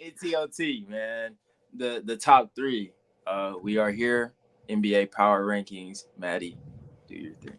ATOT, man. The top three. We are here. NBA Power Rankings. Maddie, do your thing.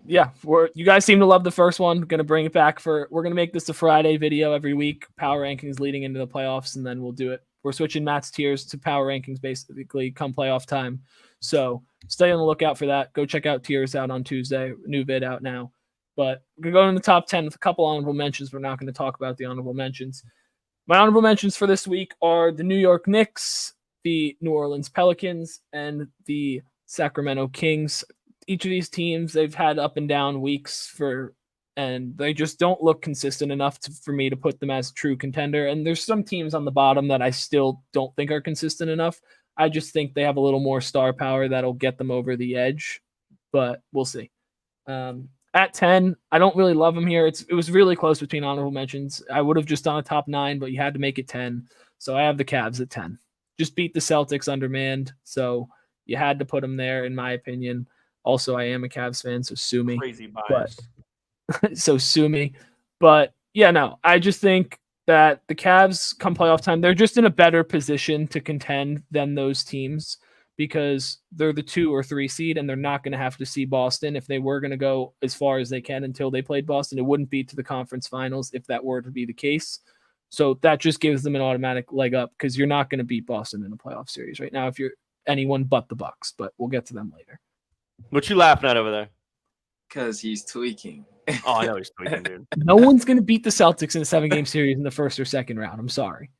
Yeah, you guys seem to love the first one. Going to bring it back we're going to make this a Friday video every week. Power rankings leading into the playoffs, and then we'll do it. We're switching Matt's tiers to power rankings basically come playoff time. So stay on the lookout for that. Go check out tiers out on Tuesday. New vid out now. But we're going to go in the top 10 with a couple honorable mentions. We're not going to talk about the honorable mentions. My honorable mentions for this week are the New York Knicks, the New Orleans Pelicans, and the Sacramento Kings. Each of these teams, they've had up and down weeks and they just don't look consistent enough for me to put them as a true contender. And there's some teams on the bottom that I still don't think are consistent enough. I just think they have a little more star power that'll get them over the edge, but we'll see. At 10, I don't really love them here. It was really close between honorable mentions. I would have just done a top 9, but you had to make it 10. So I have the Cavs at 10. Just beat the Celtics undermanned, so you had to put them there, in my opinion. Also, I am a Cavs fan, so sue me. Crazy bias. So sue me. But yeah, no, I just think that the Cavs come playoff time, they're just in a better position to contend than those teams because they're the 2 or 3 seed and they're not going to have to see Boston. If they were going to go as far as they can until they played Boston, it wouldn't be to the conference finals if that were to be the case. So that just gives them an automatic leg up because you're not going to beat Boston in a playoff series right now if you're anyone but the Bucks, but we'll get to them later. What you laughing at over there? Because he's tweaking. Oh, I know he's tweaking, dude. No one's going to beat the Celtics in a 7-game series in the first or second round. I'm sorry.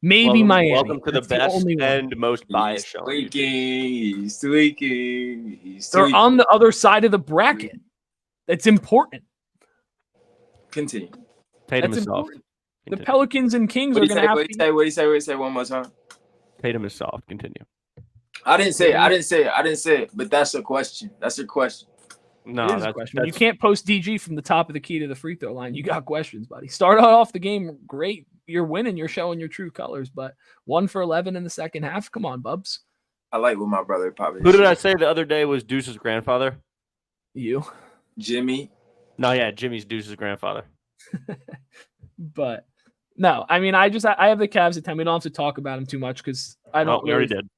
Maybe Miami. Welcome to the best and most biased show. He's tweaking. They're on the other side of the bracket. That's important. Continue. Tatum is soft. The Pelicans and Kings are going to have to. What do you say one more time? Tatum is soft. Continue. I didn't say it. But that's a question. That's a question. No, that's a question. You can't post DG from the top of the key to the free throw line. You got questions, buddy. Start off the game great. You're winning. You're showing your true colors. But 1 for 11 in the second half. Come on, Bubs. I like what my brother probably. Who did I say the other day was Deuce's grandfather? You. Jimmy. No, yeah, Jimmy's Deuce's grandfather. But no, I mean, I have the Cavs at 10. We don't have to talk about them too much because I don't. We already did.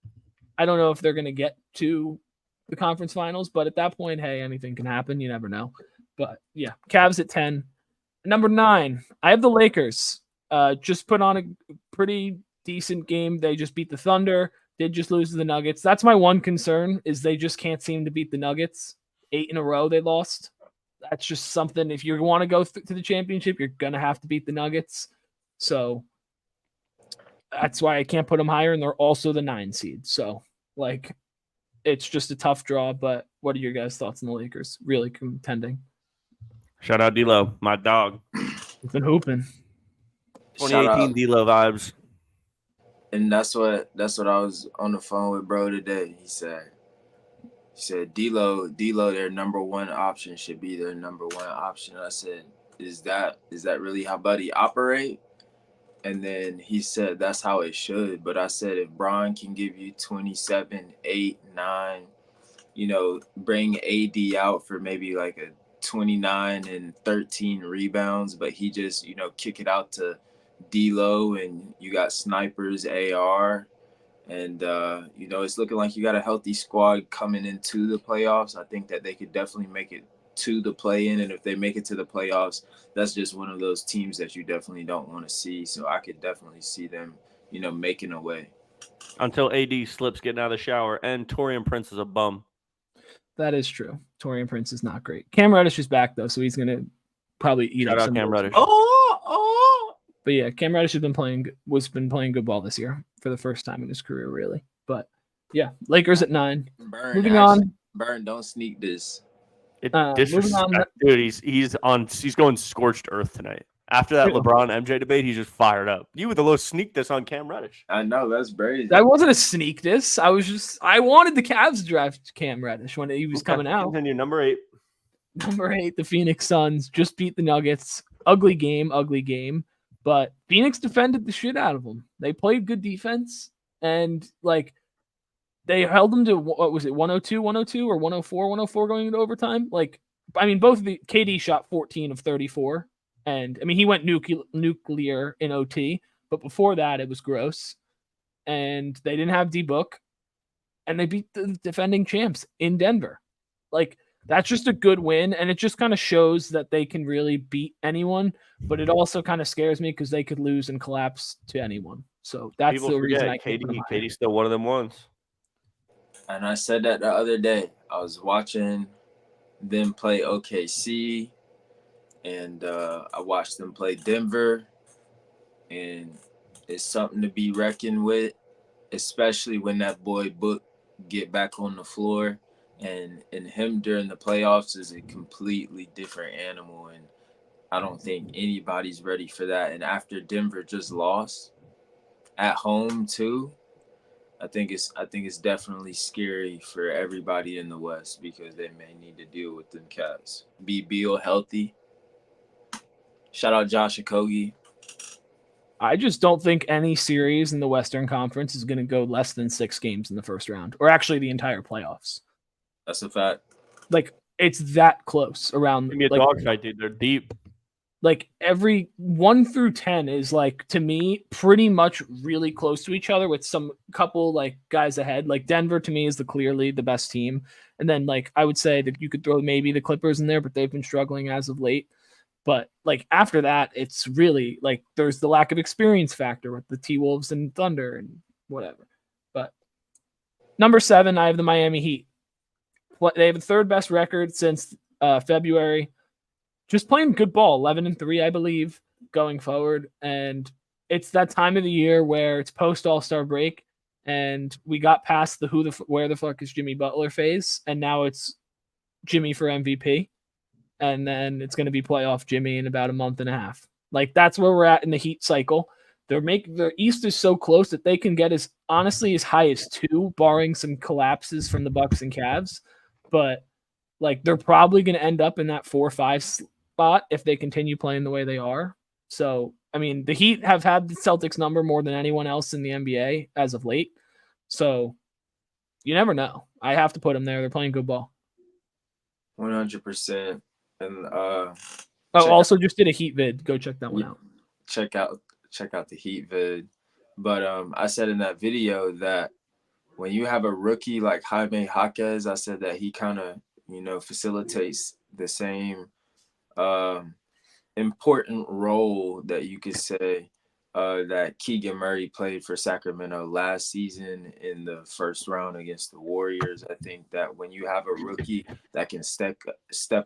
I don't know if they're going to get to the conference finals, but at that point, hey, anything can happen. You never know. But yeah, Cavs at 10. Number 9, I have the Lakers. Just put on a pretty decent game. They just beat the Thunder. Did just lose to the Nuggets. That's my one concern is they just can't seem to beat the Nuggets. 8 in a row they lost. That's just something. If you want to go to the championship, you're going to have to beat the Nuggets. So that's why I can't put them higher, and they're also the 9 seed. So, it's just a tough draw, but what are your guys' thoughts on the Lakers? Really contending. Shout out D-Lo, my dog. He's been hooping. 2018 D-Lo vibes. And that's what I was on the phone with bro today. He said D-Lo, their number 1 option should be their number 1 option. I said, is that really how Buddy operate? And then he said that's how it should. But I said if Bron can give you 27, 8, 9, bring AD out for maybe like a 29 and 13 rebounds, but he just, kick it out to D-Lo and you got snipers, AR. And, it's looking like you got a healthy squad coming into the playoffs. I think that they could definitely make it to the play-in, and if they make it to the playoffs, that's just one of those teams that you definitely don't want to see. So I could definitely see them, making a way. Until AD slips getting out of the shower, and Taurean Prince is a bum. That is true. Taurean Prince is not great. Cam Reddish is back, though, so he's going to probably eat up some. Cam Reddish. But yeah, Cam Reddish has been playing good ball this year for the first time in his career, really. But yeah, Lakers at 9. Moving on. Burn, don't sneak this. Dude, he's going scorched earth tonight. After that LeBron MJ debate, he's just fired up. You with a little sneak this on Cam Reddish. I know, that's crazy. That wasn't a sneak this. I wanted the Cavs to draft Cam Reddish when he was coming out. Continue. Number 8, the Phoenix Suns just beat the Nuggets. Ugly game, but Phoenix defended the shit out of them. They played good defense and they held them to, what was it, 102 or 104 going into overtime? Both of the KD shot 14 of 34. And I mean, he went nuclear in OT, but before that, it was gross. And they didn't have D-Book, and they beat the defending champs in Denver. Like, that's just a good win, and it just kind of shows that they can really beat anyone, but it also kind of scares me because they could lose and collapse to anyone. So that's People the forget reason I can't put them higher. KD's still one of them ones. And I said that the other day. I was watching them play OKC, and I watched them play Denver, and it's something to be reckoned with, especially when that boy Book get back on the floor, and him during the playoffs is a completely different animal, and I don't think anybody's ready for that. And after Denver just lost at home too, I think it's definitely scary for everybody in the West because they may need to deal with them cats. Be Beal healthy. Shout out Josh Okogie. I just don't think any series in the Western Conference is going to go less than 6 games in the first round, or actually the entire playoffs. That's a fact. Like, it's that close around. Give me a dogfight, dude. They're deep. Like, every 1 through 10 is, like, to me, pretty much really close to each other with some couple, like, guys ahead. Like, Denver, to me, is clearly the best team. And then, like, I would say that you could throw maybe the Clippers in there, but they've been struggling as of late. But, like, after that, it's really, like, there's the lack of experience factor with the T-Wolves and Thunder and whatever. But number 7, I have the Miami Heat. They have the 3rd best record since February. Just playing good ball, 11-3, I believe, going forward. And it's that time of the year where it's post All-Star break, and we got past the where the fuck is Jimmy Butler phase, and now it's Jimmy for MVP, and then it's going to be playoff Jimmy in about a month and a half. Like, that's where we're at in the Heat cycle. The East is so close that they can get as high as 2, barring some collapses from the Bucks and Cavs. But, like, they're probably going to end up in that 4-5 spot if they continue playing the way they are. So, I mean, the Heat have had the Celtics number more than anyone else in the NBA as of late. So, you never know. I have to put them there. They're playing good ball. 100%. And also just did a Heat vid. Go check that one out. Check out the Heat vid. But I said in that video that when you have a rookie like Jaime Jaquez, I said that he kind of, facilitates the same important role that you could say that Keegan Murray played for Sacramento last season in the first round against the Warriors. I think that when you have a rookie that can step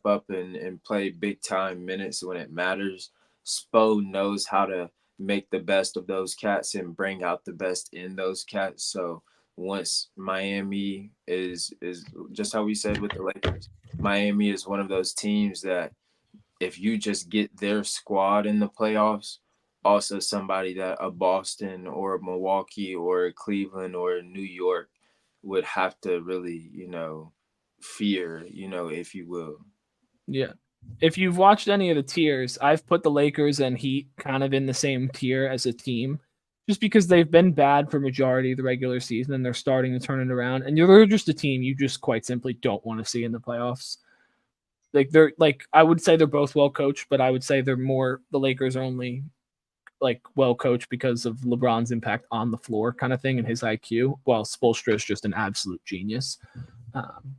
up and play big time minutes when it matters, Spo knows how to make the best of those cats and bring out the best in those cats. So once Miami is just how we said with the Lakers, Miami is one of those teams that if you just get their squad in the playoffs, also somebody that a Boston or a Milwaukee or a Cleveland or a New York would have to really, fear, if you will. Yeah. If you've watched any of the tiers, I've put the Lakers and Heat kind of in the same tier as a team, just because they've been bad for majority of the regular season and they're starting to turn it around. And they're just a team you just quite simply don't want to see in the playoffs. I would say they're both well coached, but I would say the Lakers are only well coached because of LeBron's impact on the floor kind of thing and his IQ, while Spoelstra is just an absolute genius.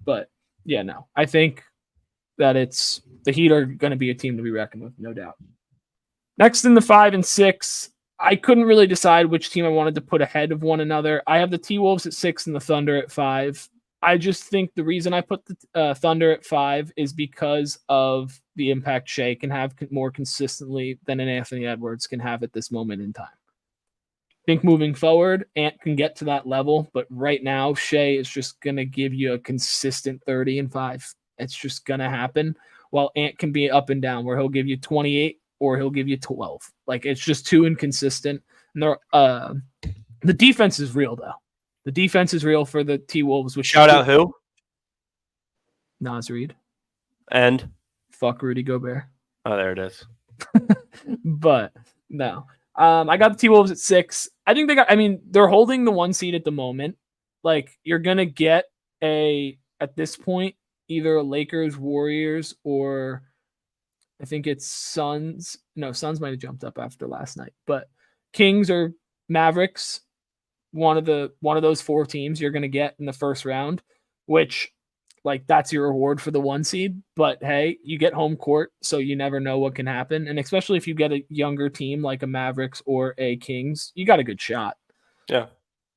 But yeah, no, I think that the Heat are going to be a team to be reckoned with, no doubt. Next in the 5 and 6, I couldn't really decide which team I wanted to put ahead of one another. I have the T-Wolves at 6 and the Thunder at 5. I just think the reason I put the Thunder at 5 is because of the impact Shea can have more consistently than an Anthony Edwards can have at this moment in time. I think moving forward, Ant can get to that level, but right now, Shea is just going to give you a consistent 30 and 5. It's just going to happen, while Ant can be up and down, where he'll give you 28 or he'll give you 12. Like, it's just too inconsistent. And the defense is real, though. The defense is real for the T-Wolves. Shout out who? Naz Reid. And? Fuck Rudy Gobert. Oh, there it is. But, no. I got the T-Wolves at 6. I think they're holding the 1 seed at the moment. Like, you're going to get at this point, either a Lakers, Warriors, or I think it's Suns. No, Suns might have jumped up after last night, but Kings or Mavericks. One of those 4 teams you're going to get in the first round, which like that's your reward for the 1 seed. But hey, you get home court, so you never know what can happen. And especially if you get a younger team like a Mavericks or a Kings, you got a good shot. Yeah.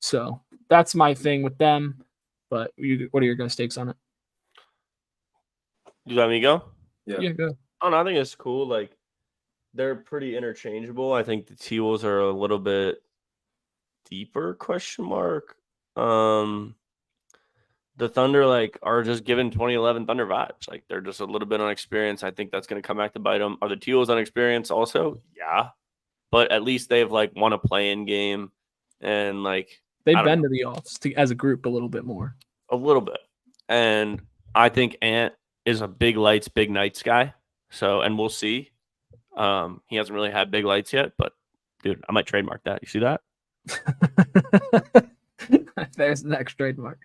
So that's my thing with them. But what are your guys' takes on it? You let me go? Yeah, go. Oh, no, I think it's cool. Like, they're pretty interchangeable. I think the T-Wolves are a little bit deeper, question mark. The Thunder, like, are just given 2011 Thunder vibes. Like, they're just a little bit unexperienced. I think that's going to come back to bite them. Are the T-Wolves unexperienced also? Yeah. But at least they've, like, won a play-in game. And, like, they've been to the offs as a group a little bit more. A little bit. And I think Ant is a big lights, big nights guy. So, and we'll see. He hasn't really had big lights yet, but dude, I might trademark that. You see that? There's the next trademark.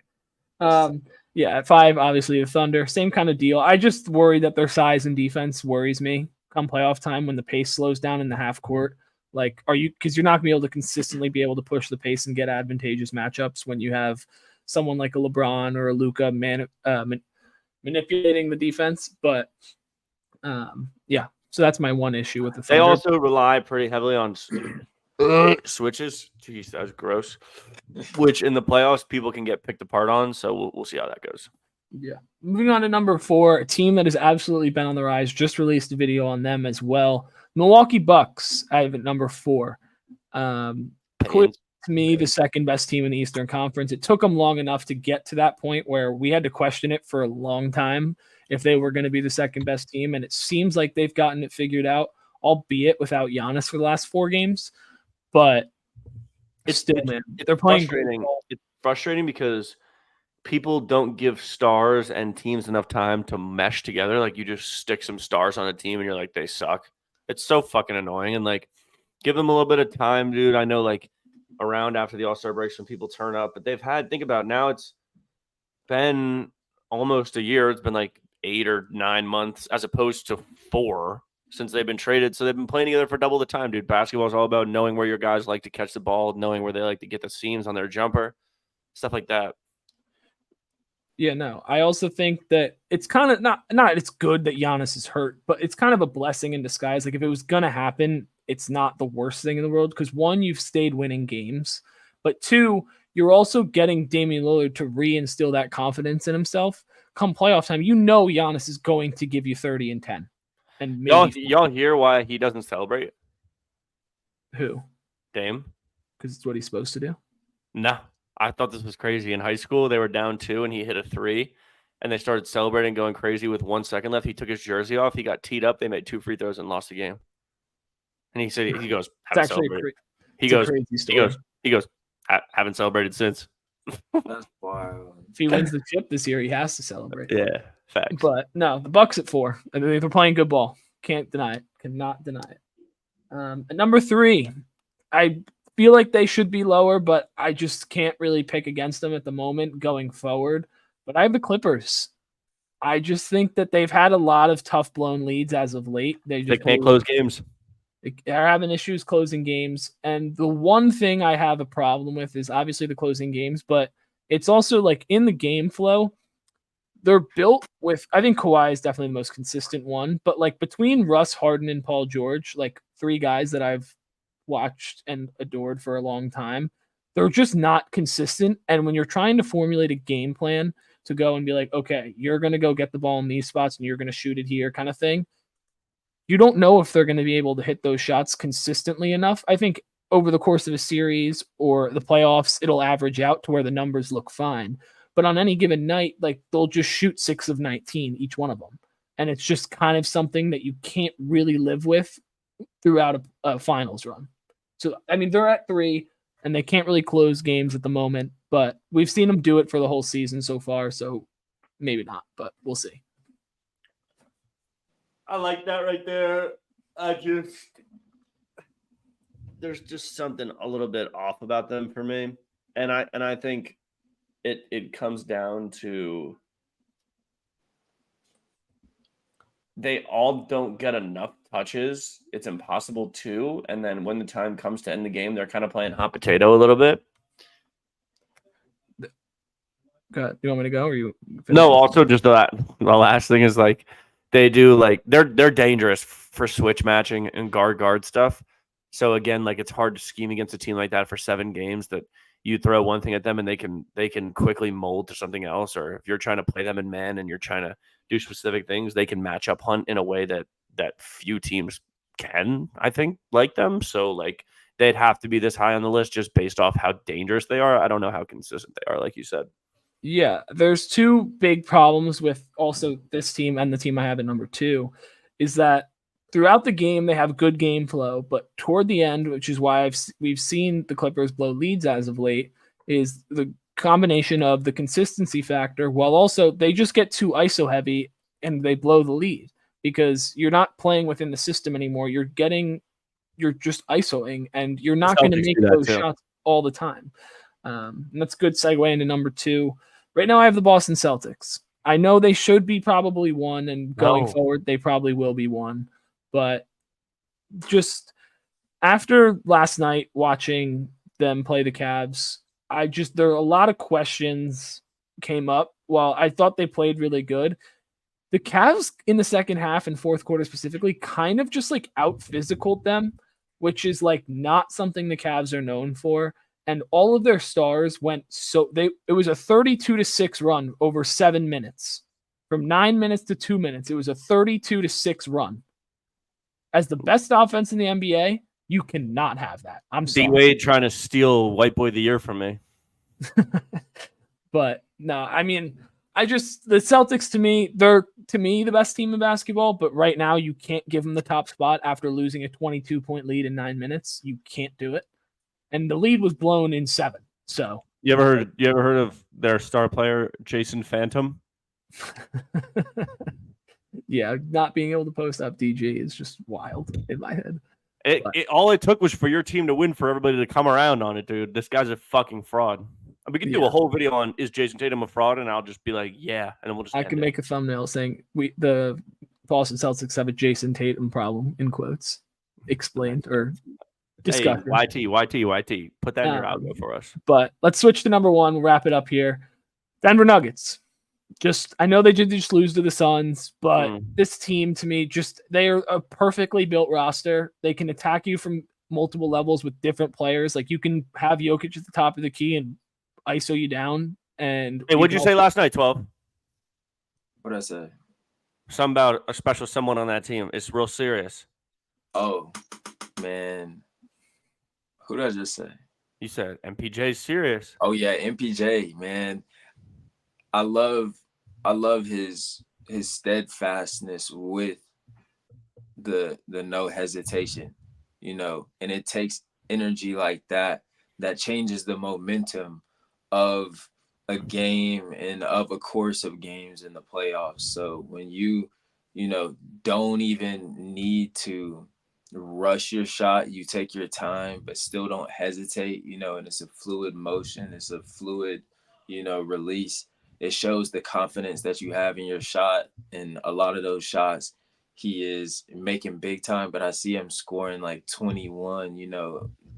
Yeah, at 5, obviously the Thunder, same kind of deal. I just worry that their size and defense worries me come playoff time when the pace slows down in the half court. Like, because you're not gonna be able to consistently be able to push the pace and get advantageous matchups when you have someone like a LeBron or a Luka manipulating the defense. But yeah, so that's my one issue with the Thunder. They also rely pretty heavily on switches. Jeez, that was gross. Which in the playoffs people can get picked apart on. So we'll see how that goes. Yeah. Moving on to number 4, a team that has absolutely been on the rise. Just released a video on them as well. Milwaukee Bucks. I have at number 4. Clearly, to me, the second best team in the Eastern Conference. It took them long enough to get to that point where we had to question it for a long time if they were going to be the second best team, and it seems like they've gotten it figured out, albeit without Giannis for the last 4 games. But it's still, man, they're playing frustrating. It's frustrating because people don't give stars and teams enough time to mesh together. Like, you just stick some stars on a team and you're like, they suck. It's so fucking annoying. And like, give them a little bit of time, dude. I know, like, around after the All-Star break, some people turn up, but they've had, think about it, now it's been almost a year. It's been like 8 or 9 months as opposed to 4 since they've been traded. So they've been playing together for double the time, dude. Basketball is all about knowing where your guys like to catch the ball, knowing where they like to get the seams on their jumper, stuff like that. Yeah, no. I also think that it's kind of not it's good that Giannis is hurt, but it's kind of a blessing in disguise. Like, if it was going to happen, it's not the worst thing in the world because 1, you've stayed winning games, but 2, you're also getting Damian Lillard to reinstill that confidence in himself. Come playoff time, you know Giannis is going to give you 30 and 10. And maybe y'all hear why he doesn't celebrate? Who? Dame. Because it's what he's supposed to do? No. I thought this was crazy. In high school, they were down 2 and he hit a 3 and they started celebrating, going crazy with 1 second left. He took his jersey off. He got teed up. They made 2 free throws and lost the game. And he said, he goes, haven't celebrated. He goes, haven't celebrated since. That's wild. If he wins the chip this year, he has to celebrate. Yeah, facts. But no, the Bucks at 4. I mean, they're playing good ball. Can't deny it. Cannot deny it. At number 3, I feel like they should be lower, but I just can't really pick against them at the moment going forward. But I have the Clippers. I just think that they've had a lot of tough blown leads as of late. They can't close games. They're having issues closing games. And the one thing I have a problem with is obviously the closing games, but it's also like in the game flow, they're built with, I think Kawhi is definitely the most consistent one, but like between Russ, Harden, and Paul George, like 3 guys that I've watched and adored for a long time, they're just not consistent. And when you're trying to formulate a game plan to go and be like, okay, you're going to go get the ball in these spots and you're going to shoot it here kind of thing, you don't know if they're going to be able to hit those shots consistently enough. I think over the course of a series or the playoffs, it'll average out to where the numbers look fine. But on any given night, like they'll just shoot 6 of 19, each one of them. And it's just kind of something that you can't really live with throughout a finals run. So, I mean, they're at 3 and they can't really close games at the moment, but we've seen them do it for the whole season so far. So maybe not, but we'll see. I like that right there. There's just something a little bit off about them for me. And I think it comes down to they all don't get enough touches. It's impossible to. And then when the time comes to end the game, they're kind of playing hot potato a little bit. Do you want me to go or you finish? No, also just the last thing is like they do like they're dangerous for switch matching and guard stuff. So again, like it's hard to scheme against a team like that for 7 games that you throw one thing at them and they can quickly mold to something else. Or if you're trying to play them in man and you're trying to do specific things, they can match up hunt in a way that few teams can, I think, like them. So like they'd have to be this high on the list just based off how dangerous they are. I don't know how consistent they are, like you said. Yeah, there's 2 big problems with also this team and the team I have at number 2 is that throughout the game they have good game flow, but toward the end, which is why we've seen the Clippers blow leads as of late, is the combination of the consistency factor while also they just get too ISO heavy and they blow the lead because you're not playing within the system anymore. You're just ISOing and you're not going to make those shots all the time. And that's a good segue into number 2. Right now, I have the Boston Celtics. I know they should be probably 1, and going forward, they probably will be 1. But just after last night watching them play the Cavs, there are a lot of questions came up. While I thought they played really good, the Cavs in the second half and fourth quarter specifically kind of just like out-physicaled them, which is like not something the Cavs are known for. And all of their stars went it was a 32-6 run over 7 minutes. From 9 minutes to 2 minutes, it was a 32-6 run. As the best offense in the NBA, you cannot have that. I'm sorry. D-Wade trying to steal White Boy of the Year from me. But no, I mean, the Celtics they're the best team in basketball, but right now you can't give them the top spot after losing a 22-point lead in 9 minutes. You can't do it. And the lead was blown in 7. So you ever heard of their star player Jason Phantom? Yeah, not being able to post up DG is just wild in my head. All it took was for your team to win for everybody to come around on it, dude. This guy's a fucking fraud. We can do a whole video on is Jason Tatum a fraud, and I'll just be like, yeah, and then we'll just. I can make a thumbnail saying the Boston Celtics have a Jason Tatum problem in quotes, explained or. Discussion. Hey, YT. Put that in your algo for us. But let's switch to number 1. We'll wrap it up here. Denver Nuggets. I know they did just lose to the Suns, but this team to me, they are a perfectly built roster. They can attack you from multiple levels with different players. Like you can have Jokic at the top of the key and ISO you down. And hey, what'd you say last night, 12? What'd I say? Something about a special someone on that team. It's real serious. Oh, man. Who did I just say? You said MPJ's serious. Oh yeah, MPJ, man. I love his steadfastness with the no hesitation, and it takes energy like that changes the momentum of a game and of a course of games in the playoffs. So when you don't even need to rush your shot, you take your time but still don't hesitate, and it's a fluid motion, it's a fluid release. It shows the confidence that you have in your shot, and a lot of those shots he is making big time, but I see him scoring like 21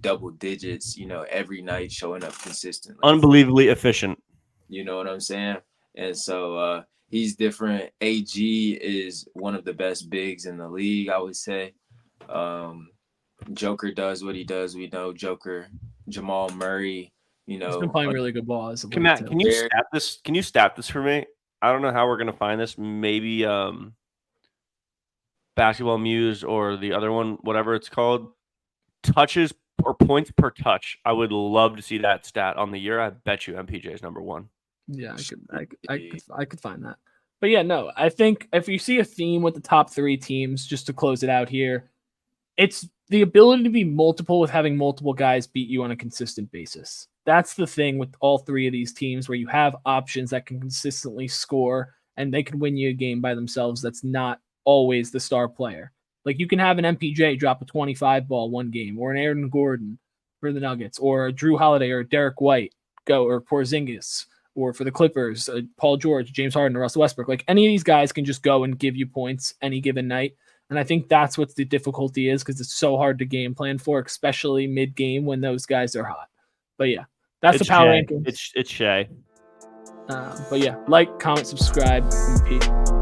double digits every night, showing up consistently, unbelievably efficient. You know what I'm saying? And so he's different. AG is one of the best bigs in the league, I would say. Joker does what he does. We know Joker, Jamal Murray, he's been playing really good ball. Matt, can you stat this? Can you stat this for me? I don't know how we're gonna find this. Maybe Basketball Muse or the other one, whatever it's called, touches or points per touch. I would love to see that stat on the year. I bet you MPJ is number 1. Yeah, I could find that. But yeah, no, I think if you see a theme with the top 3 teams, just to close it out here, it's the ability to be multiple with having multiple guys beat you on a consistent basis. That's the thing with all 3 of these teams, where you have options that can consistently score and they can win you a game by themselves. That's not always the star player. Like you can have an MPJ drop a 25 ball one game, or an Aaron Gordon for the Nuggets, or a Drew Holiday or a Derek White or Porzingis or for the Clippers, Paul George, James Harden, or Russell Westbrook. Like any of these guys can just go and give you points any given night. And I think that's what the difficulty is because it's so hard to game plan for, especially mid game when those guys are hot. But yeah, that's It's the power Shea. rankings. It's Shea. But yeah, like, comment, subscribe, and peace.